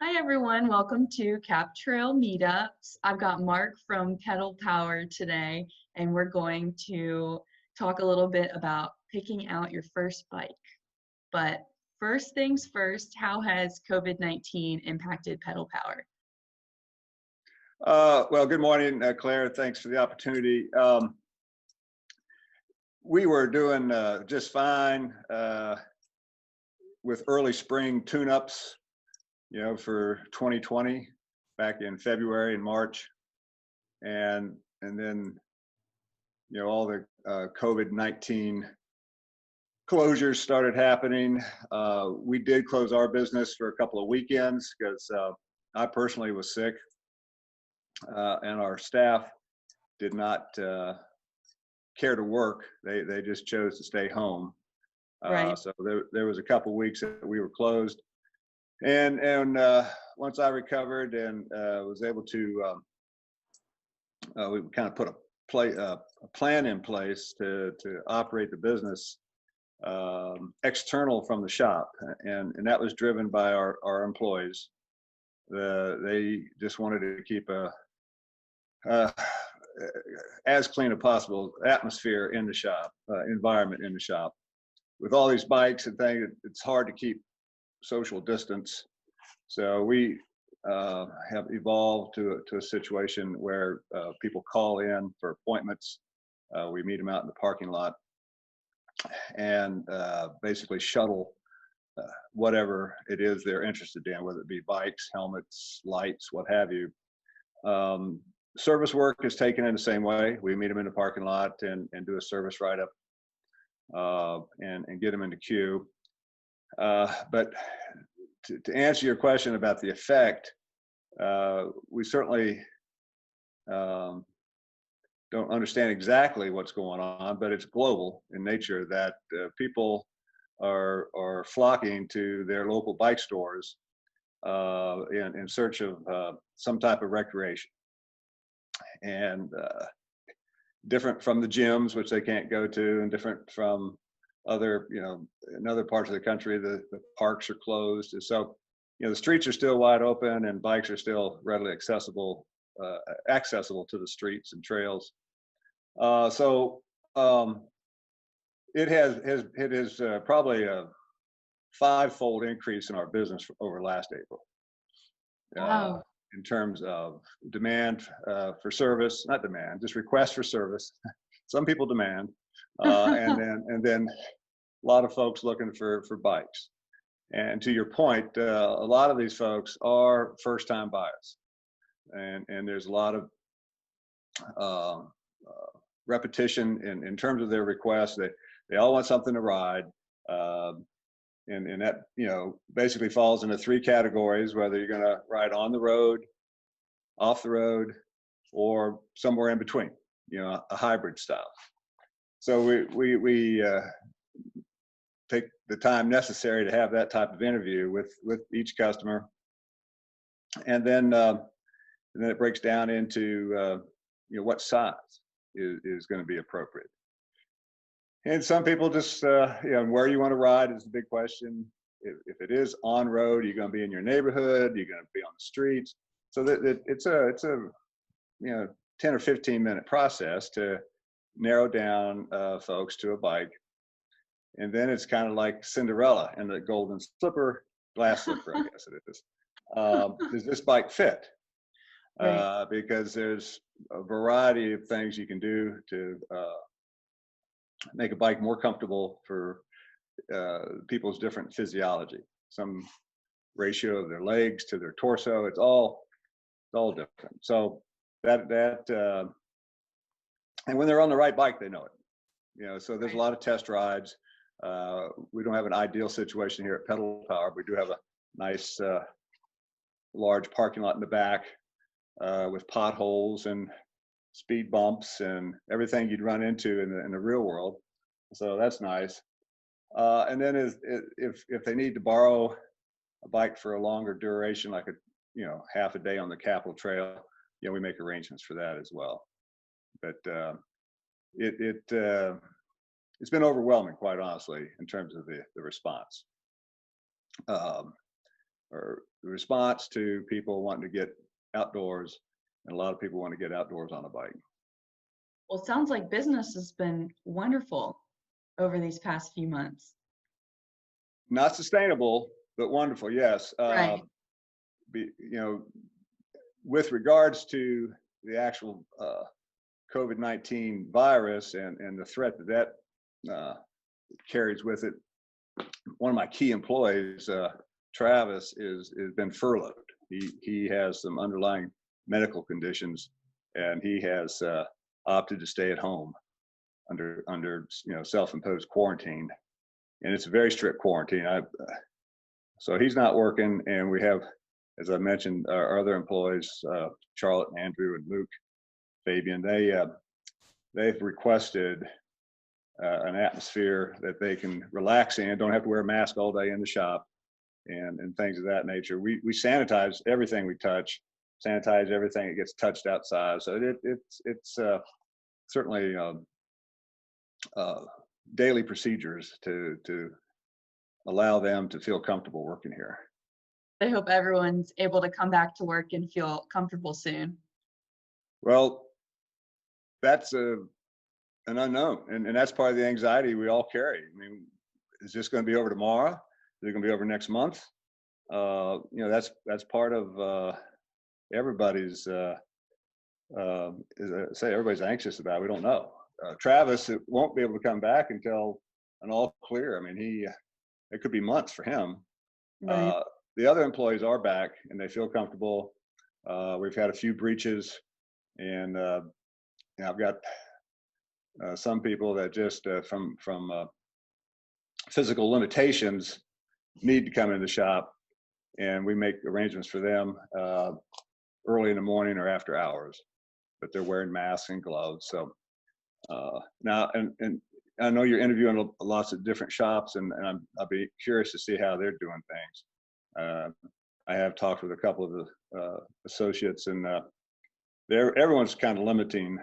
Hi everyone, welcome to Cap Trail Meetups. I've got Mark from Pedal Power today, and we're going to talk a little bit about picking out your first bike. But first things first, how has COVID-19 impacted Pedal Power? Well, good morning, Claire. Thanks for the opportunity. We were doing just fine with early spring tune-ups, for 2020 back in February and March, and then all the COVID-19 closures started happening. We did close our business for a couple of weekends because I personally was sick. And our staff did not care to work. They just chose to stay home. Right. So there was a couple weeks that we were closed. And once I recovered and was able to, we kind of put a plan in place to operate the business external from the shop, and that was driven by our employees. They just wanted to keep as clean as possible atmosphere in the shop, environment in the shop. With all these bikes and things, it's hard to keep social distance. So we have evolved to a situation where people call in for appointments. We meet them out in the parking lot and basically shuttle whatever it is they're interested in, whether it be bikes, helmets, lights, what have you. Service work is taken in the same way. We meet them in the parking lot and do a service write-up and get them in the queue. But to answer your question about the effect, we certainly don't understand exactly what's going on, but it's global in nature that people are flocking to their local bike stores in search of some type of recreation. And different from the gyms, which they can't go to, and different from other, in other parts of the country, the parks are closed. And so, the streets are still wide open and bikes are still readily accessible to the streets and trails. So it is probably a 5-fold increase in our business over last April. Wow. In terms of demand for service, not demand, just request for service. Some people demand, and then a lot of folks looking for bikes. And to your point, a lot of these folks are first-time buyers, and there's a lot of repetition in terms of their requests. They all want something to ride. And that, basically falls into 3 categories: whether you're going to ride on the road, off the road, or somewhere in between, a hybrid style. So we take the time necessary to have that type of interview with each customer. And then it breaks down into, what size is going to be appropriate. And some people just, where you want to ride is the big question. If it is on road, you're going to be in your neighborhood, you're going to be on the streets. So that it's a 10 or 15 minute process to narrow down folks to a bike. And then it's kind of like Cinderella and the golden glass slipper, I guess it is. Does this bike fit? Right. Because there's a variety of things you can do to make a bike more comfortable for people's different physiology. Some ratio of their legs to their torso, it's all different. So that and when they're on the right bike, they know it. So there's a lot of test rides. We don't have an ideal situation here at Pedal Power. We do have a nice large parking lot in the back with potholes and speed bumps and everything you'd run into in the real world. So that's nice. And then if they need to borrow a bike for a longer duration, like half a day on the Capitol Trail, we make arrangements for that as well. But it's been overwhelming, quite honestly, in terms of the response. Or response to people wanting to get outdoors, and a lot of people want to get outdoors on a bike. Well, it sounds like business has been wonderful over these past few months. Not sustainable, but wonderful. Yes. Right. With regards to the actual COVID-19 virus and the threat that carries with it, one of my key employees, Travis, has been furloughed. He has some underlying medical conditions, and he has opted to stay at home under self-imposed quarantine, and it's a very strict quarantine. So he's not working, and we have, as I mentioned, our other employees, Charlotte, Andrew, and Luke, Fabian. They've requested an atmosphere that they can relax in, don't have to wear a mask all day in the shop, and things of that nature. We sanitize everything we touch, sanitize everything that gets touched outside. So it's certainly daily procedures to allow them to feel comfortable working here. I hope everyone's able to come back to work and feel comfortable soon. Well, that's an unknown, and that's part of the anxiety we all carry. I mean, is this going to be over tomorrow? Is it going to be over next month? That's part of everybody's. Everybody's anxious about it. We don't know. Travis won't be able to come back until an all clear. I mean, it could be months for him. Right. The other employees are back and they feel comfortable. We've had a few breaches, and I've got some people that just from physical limitations need to come in the shop, and we make arrangements for them early in the morning or after hours, but they're wearing masks and gloves. So now, and I know you're interviewing lots of different shops, and I'll be curious to see how they're doing things. I have talked with a couple of the associates, and everyone's kind of limiting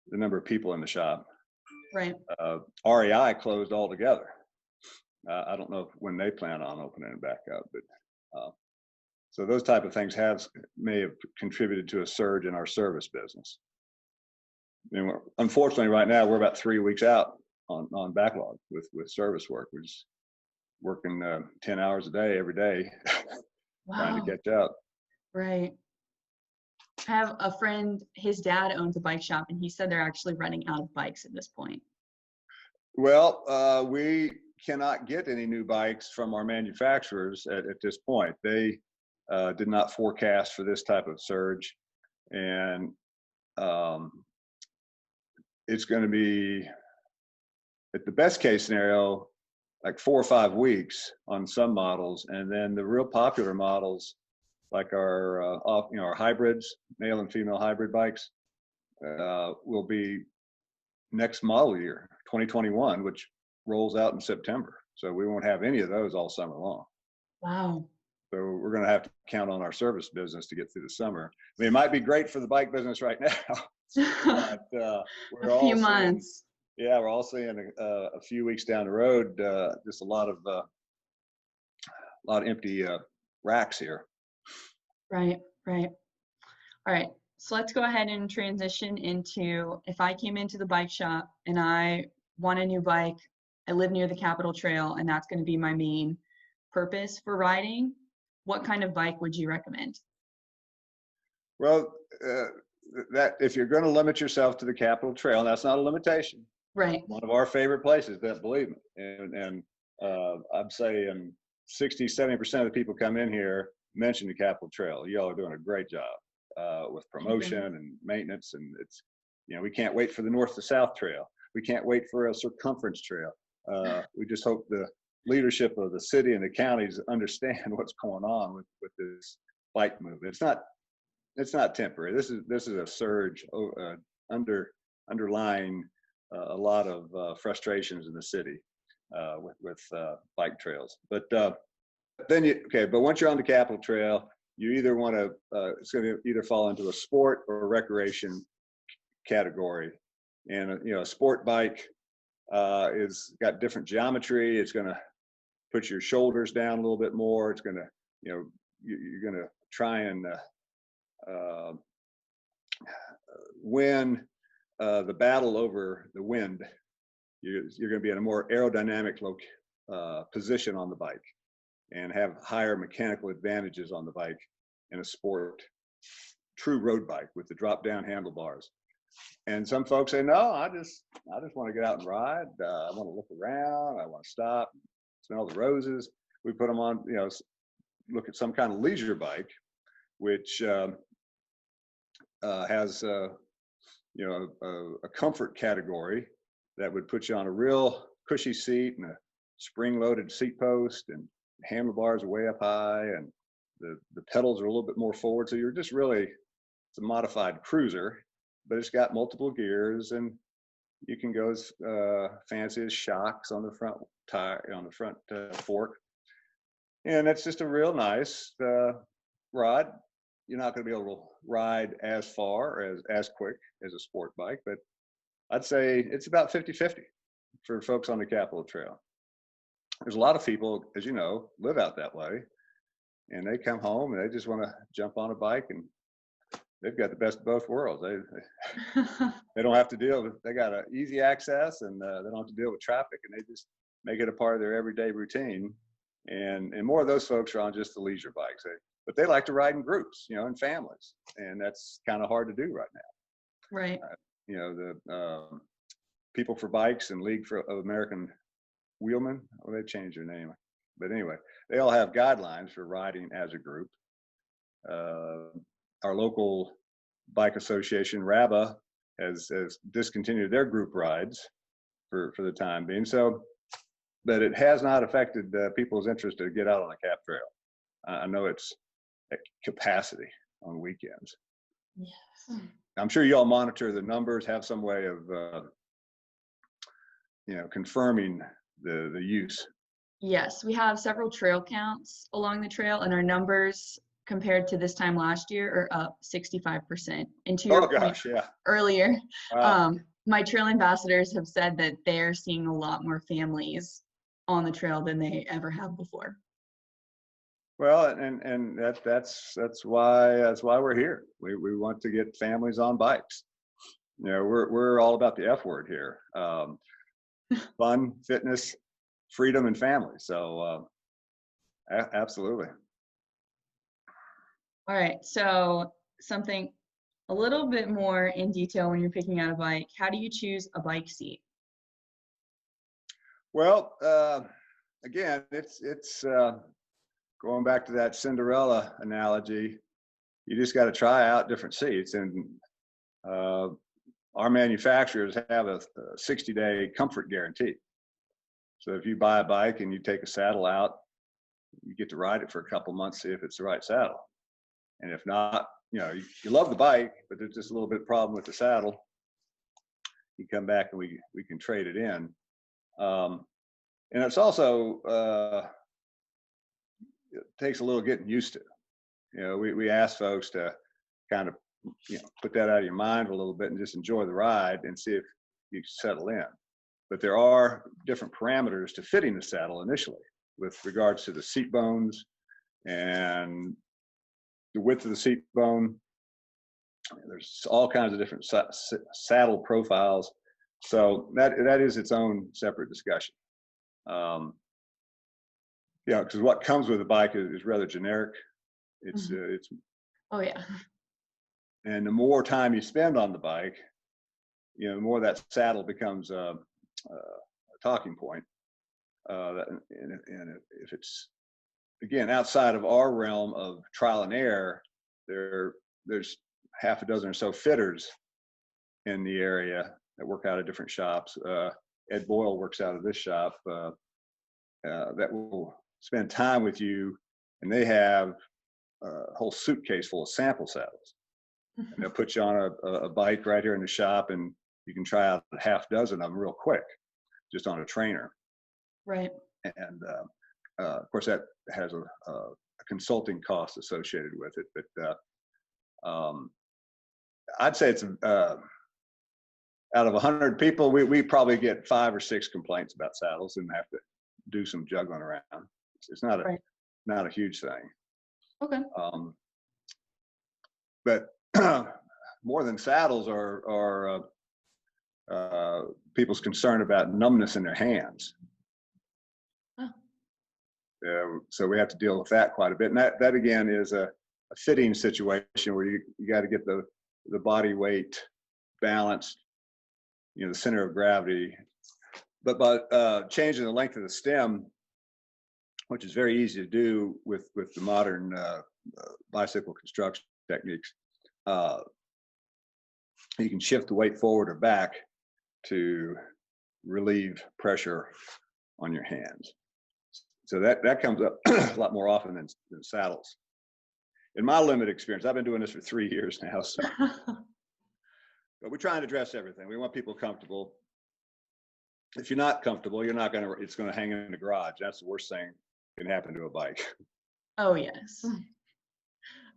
the number of people in the shop. Right. REI closed altogether. I don't know when they plan on opening it back up, but so those type of things may have contributed to a surge in our service business. And unfortunately, right now we're about 3 weeks out on backlog with service work. We're just working 10 hours a day every day, trying to catch up. Right. I have a friend, his dad owns a bike shop, and he said they're actually running out of bikes at this point. Well, we cannot get any new bikes from our manufacturers at this point. They did not forecast for this type of surge, and it's going to be, at the best case scenario, like 4 or 5 weeks on some models, and then the real popular models, like our hybrids, male and female hybrid bikes, will be next model year, 2021, which rolls out in September. So we won't have any of those all summer long. Wow. So we're going to have to count on our service business to get through the summer. I mean, it might be great for the bike business right now, but a few months. Yeah, we're all seeing a few weeks down the road, just a lot of empty racks here. Right. All right. So let's go ahead and transition into, if I came into the bike shop and I want a new bike, I live near the Capitol Trail, and that's going to be my main purpose for riding, what kind of bike would you recommend? Well, that if you're going to limit yourself to the Capitol Trail, that's not a limitation. Right. One of our favorite places, believe me. And I'm saying 60-70% of the people come in here mention the Capitol Trail. Y'all are doing a great job with promotion and maintenance, and it's, we can't wait for the north to south trail. We can't wait for a circumference trail. We just hope the leadership of the city and the counties understand what's going on with this bike movement. It's not temporary. This is a surge underlying a lot of frustrations in the city with bike trails. But but once you're on the Capitol Trail, you either want to it's going to either fall into a sport or a recreation category. And a sport bike is got different geometry. It's going to put your shoulders down a little bit more. It's going to you're going to try and win the battle over the wind. You're going to be in a more aerodynamic position on the bike and have higher mechanical advantages on the bike in a sport, true road bike with the drop down handlebars. And some folks say, no, I just want to get out and ride. I want to look around. I want to stop, smell the roses. We put them on, look at some kind of leisure bike, which has, a comfort category that would put you on a real cushy seat and a spring-loaded seat post, and handlebars are way up high, and the pedals are a little bit more forward. So you're just really, it's a modified cruiser, but it's got multiple gears, and you can go as fancy as shocks on the front tire, on the front fork. And it's just a real nice ride. You're not going to be able to ride as far, as quick as a sport bike, but I'd say it's about 50-50 for folks on the Capitol Trail. There's a lot of people, as you know, live out that way, and they come home and they just want to jump on a bike, and they've got the best of both worlds. They don't have to deal with, they got easy access, and they don't have to deal with traffic, and they just make it a part of their everyday routine. And more of those folks are on just the leisure bikes, but they like to ride in groups, in families, and that's kind of hard to do right now. Right. The People for Bikes and League of American Wheelmen, well, they changed their name, but anyway, they all have guidelines for riding as a group. Our local bike association, RABA, has discontinued their group rides for the time being. So, but it has not affected people's interest to get out on the Cap Trail. I know it's at capacity on weekends. Yes. I'm sure you all monitor the numbers, have some way of, confirming the use. Yes, we have several trail counts along the trail, and our numbers compared to this time last year are up 65%. And to your point earlier, wow. My trail ambassadors have said that they're seeing a lot more families on the trail than they ever have before. Well, and that's why we're here. We want to get families on bikes. We're all about the F word here. Fun, fitness, freedom, and family. So absolutely. All right, so something a little bit more in detail when you're picking out a bike. How do you choose a bike seat? Well, again, it's going back to that Cinderella analogy. You just got to try out different seats, and our manufacturers have a 60-day comfort guarantee. So if you buy a bike and you take a saddle out, you get to ride it for a couple months, see if it's the right saddle. And if not, you love the bike, but there's just a little bit of problem with the saddle, you come back and we can trade it in. And it's also, it takes a little getting used to. We ask folks to kind of, put that out of your mind a little bit and just enjoy the ride and see if you settle in. But there are different parameters to fitting the saddle initially with regards to the seat bones and the width of the seat bone. There's all kinds of different saddle profiles. So that is its own separate discussion. Because what comes with a bike is rather generic. It's oh yeah. And the more time you spend on the bike, the more that saddle becomes a talking point. And if it's, again, outside of our realm of trial and error, there's half a dozen or so fitters in the area that work out of different shops. Ed Boyle works out of this shop that will spend time with you, and they have a whole suitcase full of sample saddles. And they'll put you on a bike right here in the shop, and you can try out a half dozen of them real quick, just on a trainer. Right. And of course, that has a consulting cost associated with it. But I'd say it's out of 100 people, we probably get 5 or 6 complaints about saddles and have to do some juggling around. It's not a huge thing. Okay. But more than saddles are people's concern about numbness in their hands. Oh. So we have to deal with that quite a bit. And that again is a fitting situation where you got to get the body weight balanced, the center of gravity. But by changing the length of the stem, which is very easy to do with the modern bicycle construction techniques, you can shift the weight forward or back to relieve pressure on your hands. So that comes up a lot more often than saddles. In my limited experience, I've been doing this for 3 years now, so but we're trying to address everything. We want people comfortable. If you're not comfortable, it's gonna hang in the garage. That's the worst thing that can happen to a bike. Oh, yes.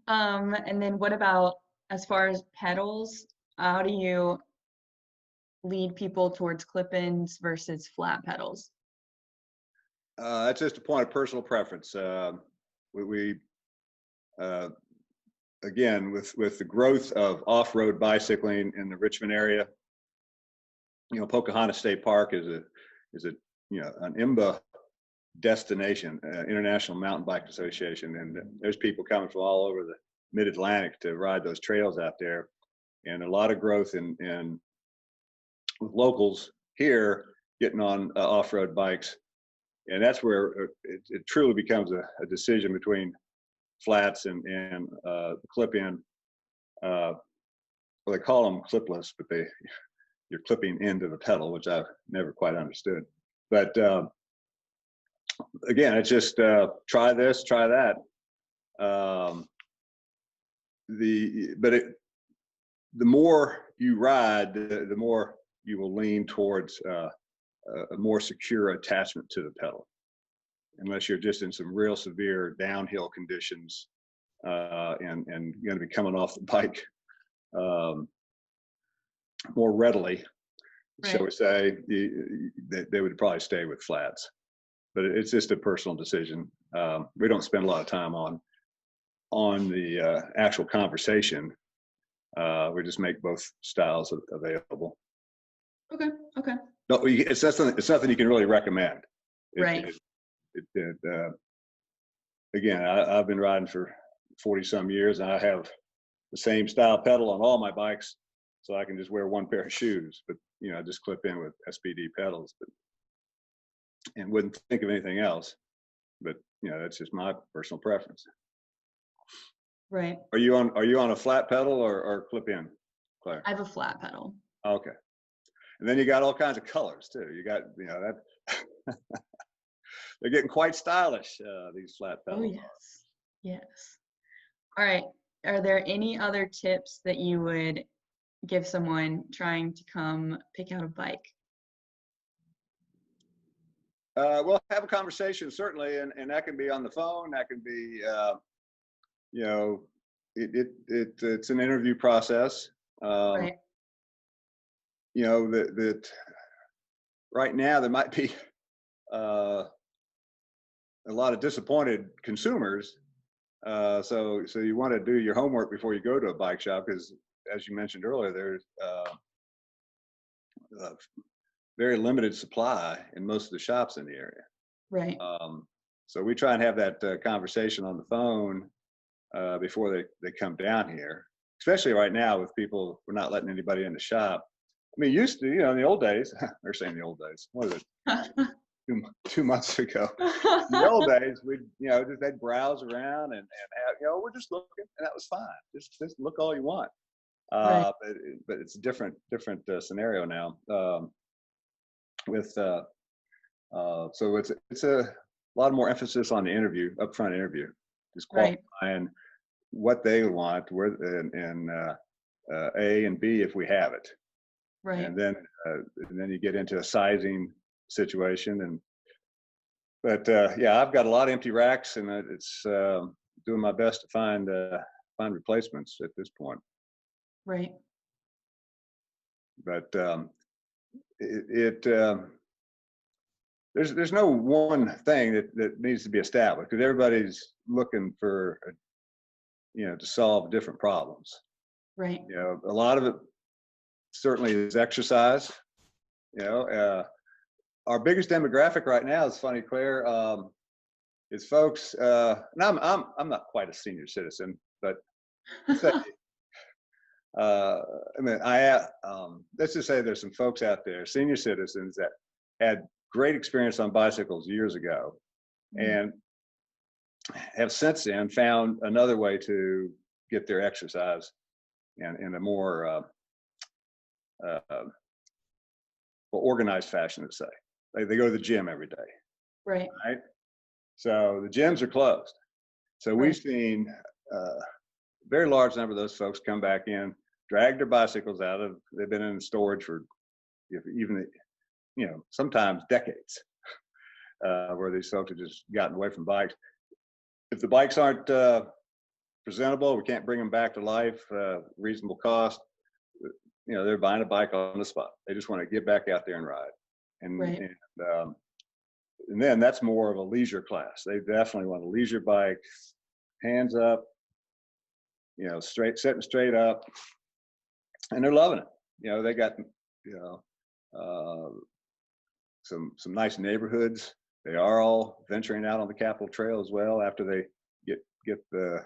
And then what about as far as pedals? How do you lead people towards clip-ins versus flat pedals? That's just a point of personal preference. We again, with the growth of off-road bicycling in the Richmond area, Pocahontas State Park is an IMBA destination, International Mountain Bike Association, and there's people coming from all over the Mid-Atlantic to ride those trails out there, and a lot of growth in with locals here getting on off-road bikes, and that's where it truly becomes a decision between flats and clip-in. Well, they call them clipless, but you're clipping into the pedal, which I've never quite understood. But again, it's just try this, try that. The more you ride, the more you will lean towards a more secure attachment to the pedal, unless you're just in some real severe downhill conditions and going to be coming off the bike more readily, Right. shall we say. They would probably stay with flats, but it's just a personal decision. We don't spend a lot of time on the actual conversation. We just make both styles available. Okay. Okay. No, it's nothing you can really recommend. Right. Again, I've been riding for 40 some years, and I have the same style pedal on all my bikes, so I can just wear one pair of shoes, but I just clip in with SPD pedals, and wouldn't think of anything else. But that's just my personal preference. Right. Are you on a flat pedal or clip in, Claire? I have a flat pedal. Okay. And then you got all kinds of colors too. You got that they're getting quite stylish, these flat pedals. Oh, yes. Yes. All right. Are there any other tips that you would give someone trying to come pick out a bike? Well, have a conversation, certainly, and that can be on the phone. That can be, it's an interview process. Right. That right now there might be a lot of disappointed consumers. So you want to do your homework before you go to a bike shop, because as you mentioned earlier, there's very limited supply in most of the shops in the area. Right. So we try and have that conversation on the phone before they come down here, especially right now with people, we're not letting anybody in the shop. I mean, used to, in the old days, they're saying the old days, what is it, 2 months ago. In the old days, they'd browse around and have, we're just looking, and that was fine. Just look all you want. Right. But it's a different scenario now. So it's a lot more emphasis on the upfront interview, just qualifying what they want, and A and B if we have it. Right. And then you get into a sizing situation, but I've got a lot of empty racks, and it's doing my best to find replacements at this point. Right. But there's no one thing that needs to be established, because everybody's looking for to solve different problems. Right. A lot of it certainly is exercise. Our biggest demographic right now is funny, Claire, is folks. And I'm not quite a senior citizen, but say, I mean, let's just say there's some folks out there, senior citizens that had great experience on bicycles years ago, and have since then found another way to get their exercise in a more organized fashion, let's say. They go to the gym every day, Right. right? So the gyms are closed. So we've seen a very large number of those folks come back in, drag their bicycles they've been in storage for even, sometimes decades, where these folks have just gotten away from bikes. If the bikes aren't presentable, we can't bring them back to life, reasonable cost, they're buying a bike on the spot. They just want to get back out there and ride. And then that's more of a leisure class. They definitely want a leisure bike, hands up, sitting straight up, and they're loving it. They got, some nice neighborhoods. They are all venturing out on the Capitol Trail as well after they get the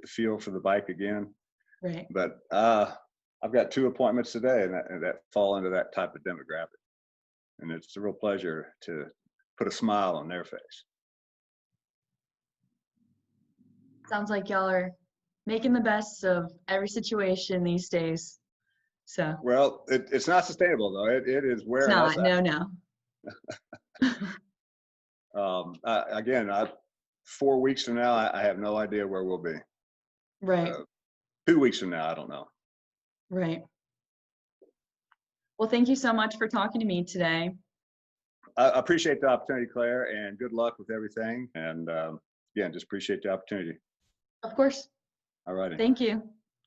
feel for the bike again. Right. But I've got 2 appointments today, and that fall into that type of demographic, and it's a real pleasure to put a smile on their face. Sounds like y'all are making the best of every situation these days. So. Well, it's not sustainable though. It is wearing us out. No. Again, 4 weeks from now, I have no idea where we'll be. Right. 2 weeks from now, I don't know. Right. Well, thank you so much for talking to me today. I appreciate the opportunity, Claire, and good luck with everything. And again, just appreciate the opportunity. Of course. All righty. Thank you.